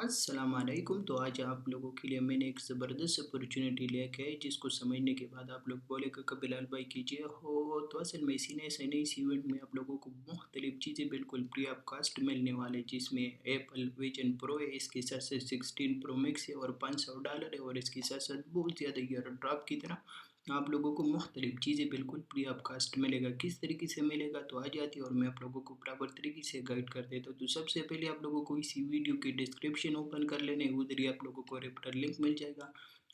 अस्सलामुअलैकुम। तो आज आप लोगों के लिए मैंने एक ज़बरदस्त अपॉर्चुनिटी लेके आई जिसको समझने के बाद आप लोग बोलेगा कि बिलाल भाई कीजिए हो। तो असल में इसी ने ऐसे इस इवेंट में आप लोगों को मुख्तलिफ चीज़ें बिल्कुल फ्री ऑफ कास्ट मिलने वाले, जिसमें एप्पल विजन प्रो है, इसके साथ साथ 16 प्रो मैक्स है और $500 है, और इसके साथ साथ बहुत ज़्यादा ईयर ड्रॉप की तरह आप लोगों को मुख्तलिफ चीज़ें बिल्कुल फ्री ऑफ कास्ट मिलेगा। किस तरीके से मिलेगा तो आ जाती है और मैं आप लोगों को प्रॉपर तरीके से गाइड कर देता हूँ। तो सबसे पहले आप लोगों को इसी वीडियो की डिस्क्रिप्शन ओपन कर लेने, उधर ही आप लोगों को रेफरल लिंक मिल जाएगा।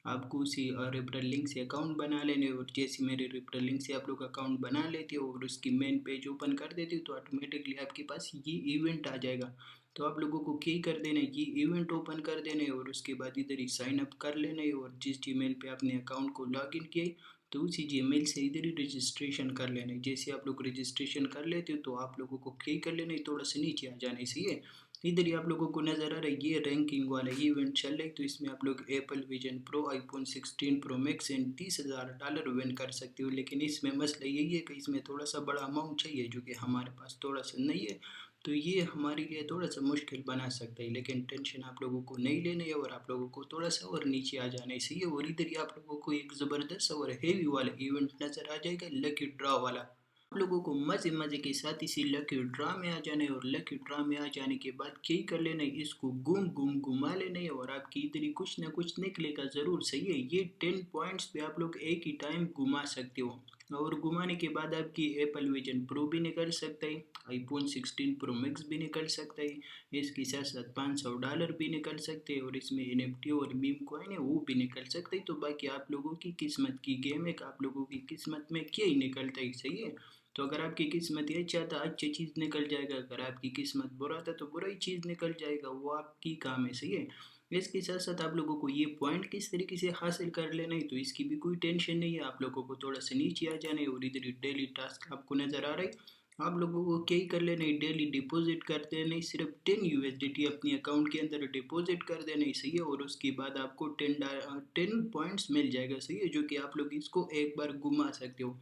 आपको उसी रेफरल लिंक से अकाउंट बना लेने, और जैसे मेरे रेफरल लिंक से आप लोग अकाउंट बना लेते हो और उसकी मेन पेज ओपन कर देते हो तो ऑटोमेटिकली आपके पास ये इवेंट आ जाएगा। तो आप लोगों को क्या कर देना है, ये इवेंट ओपन कर देना है और उसके बाद इधर ही साइन अप कर लेना है, और जिस जीमेल पे आपने अकाउंट को लॉगिन किया है तो उसी जीमेल से इधर ही रजिस्ट्रेशन कर लेना है। जैसे आप लोग रजिस्ट्रेशन कर लेते हो तो आप लोगों को क्या कर लेना है, थोड़ा सा नीचे आ जाना है। सही है, इधर ही आप लोगों को नज़र आ रहा है ये रैंकिंग वाला इवेंट चल रहा है। तो इसमें आप लोग Apple vision pro, iPhone 16 pro max and $30,000 win कर सकते हो। लेकिन इसमें मसला यही है कि इसमें थोड़ा सा बड़ा अमाउंट चाहिए जो कि हमारे पास थोड़ा सा नहीं है। तो ये हमारे लिए थोड़ा सा मुश्किल बना सकता है, लेकिन टेंशन आप लोगों को नहीं लेनी है और आप लोगों को थोड़ा सा और नीचे आ जाना है। सही है, और इधर ही आप लोगों को एक ज़बरदस्त और हेवी वाला इवेंट नज़र आ जाएगा, लकी ड्रॉ वाला। आप लोगों को मज़े मज़े के साथ इसी लकी ड्रा में आ जाना है, और लकी ड्रा में आ जाने के बाद क्या कर लेना है, इसको घुमा लेना है और आपकी इधर ही कुछ ना कुछ निकलेगा ज़रूर। सही है, ये 10 पॉइंट्स पे आप लोग एक ही टाइम घुमा सकते हो, और घुमाने के बाद आपकी एप्पल विजन प्रो भी निकल सकता है, आईफोन 16 प्रो मैक्स भी निकल सकता है, इसके साथ साथ $500 भी निकल सकते हैं, और इसमें एनएफटी और मीम कॉइन है वो भी निकल सकते हैं। तो बाकी आप लोगों की किस्मत की गेम है कि आप लोगों की किस्मत में क्या ही निकलता है। सही है, तो अगर आपकी किस्मत ये अच्छा था अच्छी चीज़ निकल जाएगा, अगर आपकी किस्मत बुरा था तो बुरा ही चीज़ निकल जाएगा, वो आपकी काम है। सही है, इसके साथ साथ आप लोगों को ये पॉइंट किस तरीके से हासिल कर लेना है तो इसकी भी कोई टेंशन नहीं है। आप लोगों को थोड़ा सा नीचे आ जाना है और इधर डेली टास्क आपको नज़र आ रहा है। आप लोगों को क्या ही कर लेना है, डेली डिपॉजिट कर देना है, सिर्फ 10 यूएसडीटी अपने अकाउंट के अंदर डिपॉजिट कर देना है। सही है, और उसके बाद आपको 10 पॉइंट्स मिल जाएगा। सही है, जो कि आप लोग इसको एक बार घुमा सकते हो।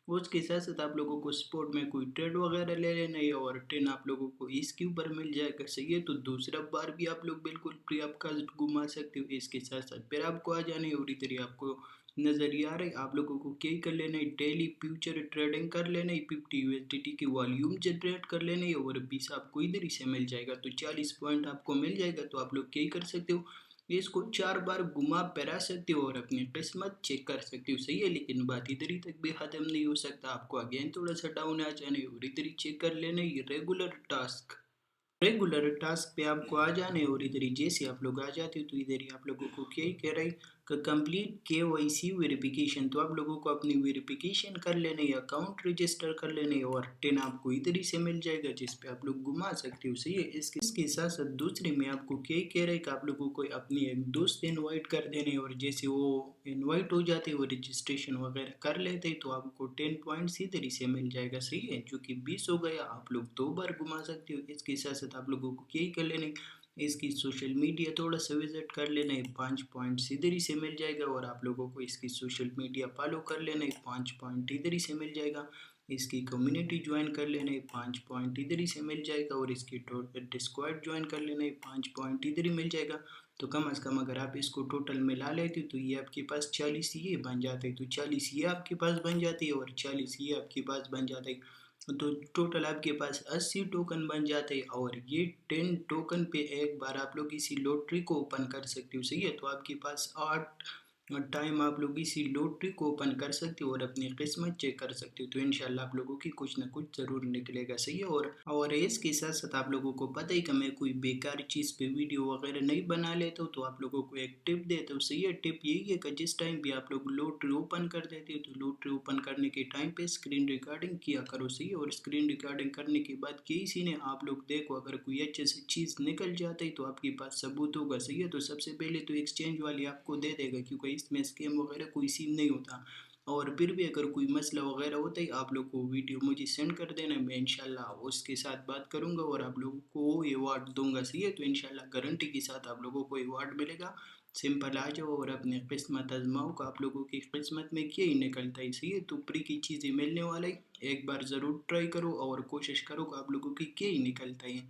उसके साथ साथ आप लोगों को स्पोर्ट में कोई ट्रेड वगैरह ले लेना है, और 10 आप लोगों को इसके ऊपर मिल जाएगा। सही है, तो दूसरा बार भी आप लोग बिल्कुल फ्री आपका घुमा सकते हो। इसके साथ साथ फिर आपको आ जाना है और इधर ही आपको नज़र ये आ रहा है, आप लोगों को क्या कर लेना है, डेली फ्यूचर ट्रेडिंग कर लेना है, 50 यूएसडीटी की वॉल्यूम जनरेट कर लेना है, और 20 आपको इधर ही से मिल जाएगा, तो 40 पॉइंट आपको मिल जाएगा। तो आप लोग क्या कर सकते हो, इसको 4 बार घुमा फिरा सकते हो और अपनी किस्मत चेक कर सकते हो। सही है, लेकिन बात इधर ही तक भी ख़त्म नहीं हो सकता, आपको अगेन थोड़ा सा डाउन आ जाना है और इधर ही चेक कर लेना है ये रेगुलर टास्क पे आपको आ जाना है, और इधर ही जैसे आप लोग आ जाते हो तो इधर ही आप लोगों को क्या ही कह रहा है कि कंप्लीट केवाईसी वेरिफिकेशन। तो आप लोगों को अपनी वेरिफिकेशन कर लेना है, अकाउंट रजिस्टर कर लेना है, और 10 आपको इधर ही से मिल जाएगा जिस पे आप लोग घुमा सकते हो। सही है, इसके साथ साथ दूसरे में आपको क्या ही कह रहा है कि आप लोगों को अपनी एक दोस्त इनवाइट कर देने, और जैसे वो इनवाइट हो जाते वो रजिस्ट्रेशन वगैरह कर लेते तो आपको 10 पॉइंट्स इधर ही से मिल जाएगा। सही है, जो कि 20 हो गया, आप लोग 2 बार घुमा सकते हो। इसके साथ साथ आप लोगों को क्या ही कर लेना है, इसकी सोशल मीडिया थोड़ा सा विजिट कर लेना है, 5 पॉइंट्स इधर ही से मिल जाएगा, और आप लोगों को इसकी सोशल मीडिया फॉलो कर लेना है, 5 पॉइंट इधर ही से मिल जाएगा। इसकी कम्युनिटी ज्वाइन कर लेना है, 5 पॉइंट इधर ही से मिल जाएगा, और इसकी डिस्कॉर्ड ज्वाइन कर लेना है, 5 पॉइंट इधर ही मिल जाएगा। तो कम से कम अगर आप इसको टोटल मिला लेते हो तो ये आपके पास 40 ये बन जाते हैं, तो 40 ये आपके पास बन जाती है और 40 ये आपके पास बन जाता है। तो टोटल आपके पास 80 टोकन बन जाते हैं, और ये 10 टोकन पे एक बार आप लोग इसी लॉटरी को ओपन कर सकते हो। सही है, तो आपके पास 8 टाइम आप लोग इसी लॉटरी को ओपन कर सकते हो और अपनी किस्मत चेक कर सकते हो। तो इंशाल्लाह आप लोगों की कुछ ना कुछ ज़रूर निकलेगा। सही है, और इसके साथ साथ आप लोगों को पता ही कि मैं कोई बेकार चीज़ पे वीडियो वगैरह नहीं बना लेता हूँ, तो आप लोगों को एक टिप देता हूँ। सही है, टिप यही है कि जिस टाइम भी आप लोग लॉटरी ओपन कर देते हो तो लॉटरी ओपन करने के टाइम पे स्क्रीन रिकॉर्डिंग किया करो। सही है, और स्क्रीन रिकॉर्डिंग करने के बाद किसी ने आप लोग देखो अगर कोई अच्छे से चीज़ निकल जाता है तो आपके पास सबूत होगा। सही है, तो सबसे पहले तो एक्सचेंज वाली आपको दे देगा, क्योंकि इसमें स्कैम वगैरह कोई सीन नहीं होता। और फिर भी अगर कोई मसला वगैरह होता है आप लोग को वीडियो मुझे सेंड कर देना, मैं इंशाल्लाह उसके साथ बात करूंगा और आप लोगों को वो अवार्ड दूंगा। सही है, तो इंशाल्लाह गारंटी के साथ आप लोगों को अवार्ड मिलेगा। सिंपल आ जाओ और अपनी किस्मत आजमाओ का आप लोगों की किस्मत में क्या ही निकलता है। सही है, तो फ्री की चीज़ें मिलने वाला है, एक बार ज़रूर ट्राई करो और कोशिश करो कि आप लोगों की क्या ही निकलता है।